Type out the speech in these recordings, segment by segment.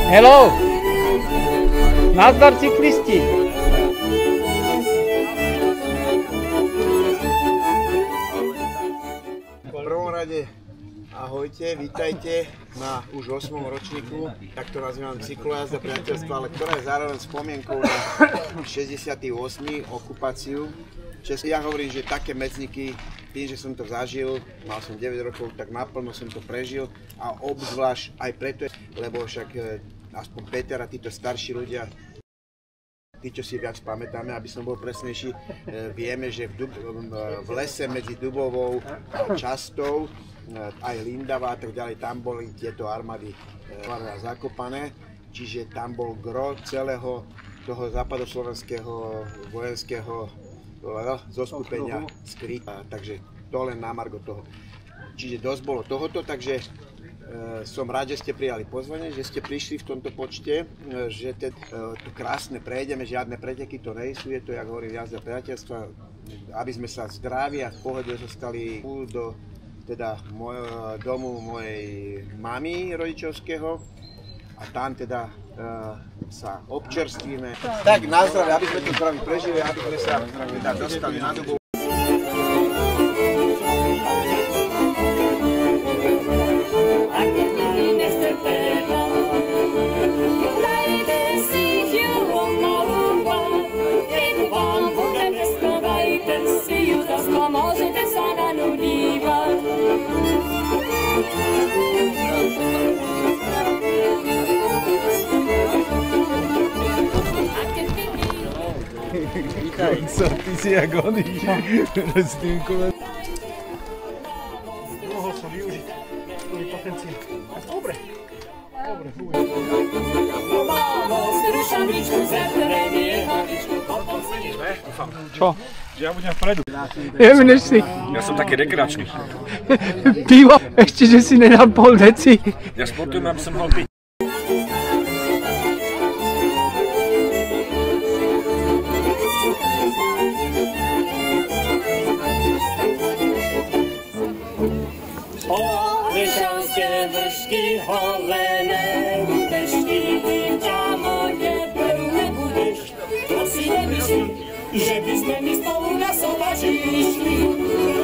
Hello! Nazdar cyklisti! V prvom rade ahojte, vítajte na už 8. ročníku, tak to nazývam cyklojazda priateľstva, ale ktorá je zároveň spomienkou na 68. okupáciu. Ja hovorím, že také medzníky, tým, že som to zažil, mal som 9 rokov, tak naplno som to prežil a obzvlášť aj preto, lebo však aspoň Peter a títo starší ľudia, tí, čo si viac pamätáme, aby som bol presnejší, vieme, že v lese medzi Dubovou a Častou, aj Lindava a tak ďalej, tam boli tieto armády zakopané, čiže tam bol gro celého toho západoslovenského vojenského zoskupenia skrytá, takže to len na margo toho. Čiže dosť bolo tohoto, takže som rád, že ste prijali pozvanie, že ste prišli v tomto počte, že to krásne prejdeme, žiadne preteky to nejsú, je to, jak hovorím, jazda priateľstva, aby sme sa zdraví a v pohode zostali do domu mojej mamy rodičovského a tam teda sa občerstvíme. Tak na zdravie, aby sme to zdraví prežili, aby sme sa teda dostali na dobu. Co ty si jak oni s tým kolem. Mohol som využiť svoj potenciál. Dobre. Čo? Ja budem vpredu. Jemneš si. Ja som taký rekreačný. Pivo, ešte že si nedal pol deci. Ja sportujem, aby som mohol piť. Vršky holené, dešky, ty ťa moje peru nebudeš. To si nemyslí, že by sme my spolu na sobaži išli.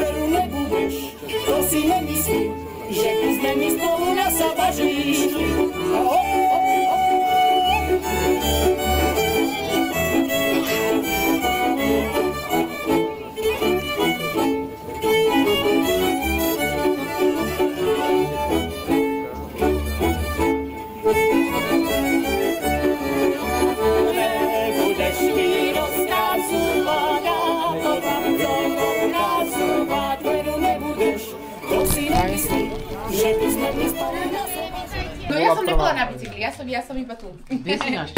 Peru nebudeš. To si nemyslí, že by sme my spolu na sobaži išli. No ja som nebola na bicykli, ja som iba tu. Kde si náš?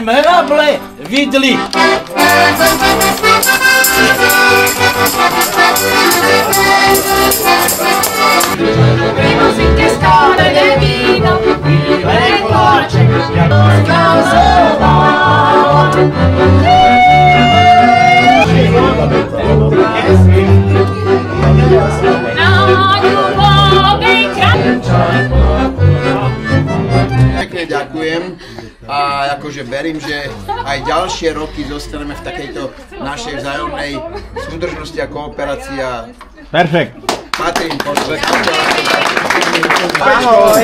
Merable vidli! Prinosíte skalené víno, bílé koče, Pekne ďakujem a akože verím, že aj ďalšie roky zostaneme v takejto našej vzájomnej súdržnosti a kooperácii a Perfekt. patrím pošle. Ahoj!